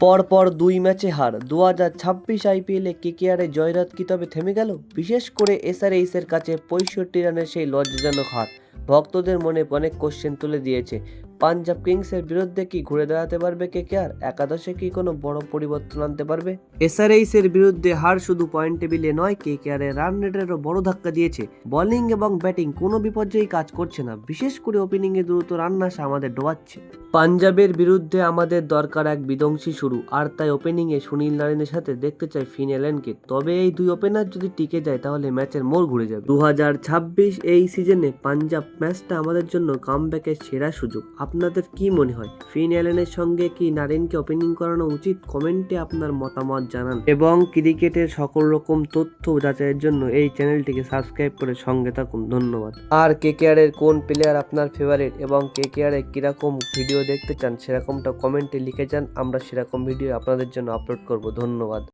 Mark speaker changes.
Speaker 1: পরপর ২ ম্যাচে হার। ২০২৬ আইপিএলে কেকেআরে জয়রাত কি তবে থেমে গেল? বিশেষ করে এসআরএইচের কাছে ৬৫ রানের সেই লজ্জাজনক হার ভক্তদের মনে অনেক কোশ্চেন তুলে দিয়েছে। পাঞ্জাব কিংসের বিরুদ্ধে কি ঘুরে দাঁড়াতে পারবে কেকেআর? একাদশে কি কোনো বড় পরিবর্তন আনতে পারবে? এসআরএইচের বিরুদ্ধে হার শুধু পয়েন্ট টেবিলে নয়, কেকেআরের রান রেটেরও বড় ধাক্কা দিয়েছে। বোলিং এবং ব্যাটিং কোনো বিপর্যয়ই কাজ করছে না, বিশেষ করে ওপেনিংয়ে দ্রুত রান আসা আমাদের ডোবাচ্ছে। পাঞ্জাবের বিরুদ্ধে আমাদের দরকার এক বিধ্বংসী শুরু, আর তাই ওপেনিংয়ে সুনীল নারিনের সাথে দেখতে চাই ফিন অ্যালেনকে। তবে এই দুই ওপেনার যদি টিকে যায় তাহলে ম্যাচের মোড় ঘুরে যাবে। ২০২৬ এই সিজনে পাঞ্জাব ম্যাচটা আমাদের জন্য কামব্যাকের সেরা সুযোগ। আপনাদের কি মনে হয়, ফিন অ্যালেনের সঙ্গে কি নারিনকে ওপেনিং করানো উচিত? কমেন্টে আপনার মতামত জানান এবং ক্রিকেটের সকল রকম তথ্য যাচাইয়ের জন্য এই চ্যানেলটিকে সাবস্ক্রাইব করে সঙ্গে থাকুন। ধন্যবাদ। আর কেকেআরের কোন প্লেয়ার আপনার ফেভারিট এবং কেকেআরে কিরকম ভিডিও দেখতে চান সেরকমটা কমেন্টে লিখে যান, আমরা সেরকম ভিডিও আপনাদের জন্য আপলোড করব। ধন্যবাদ।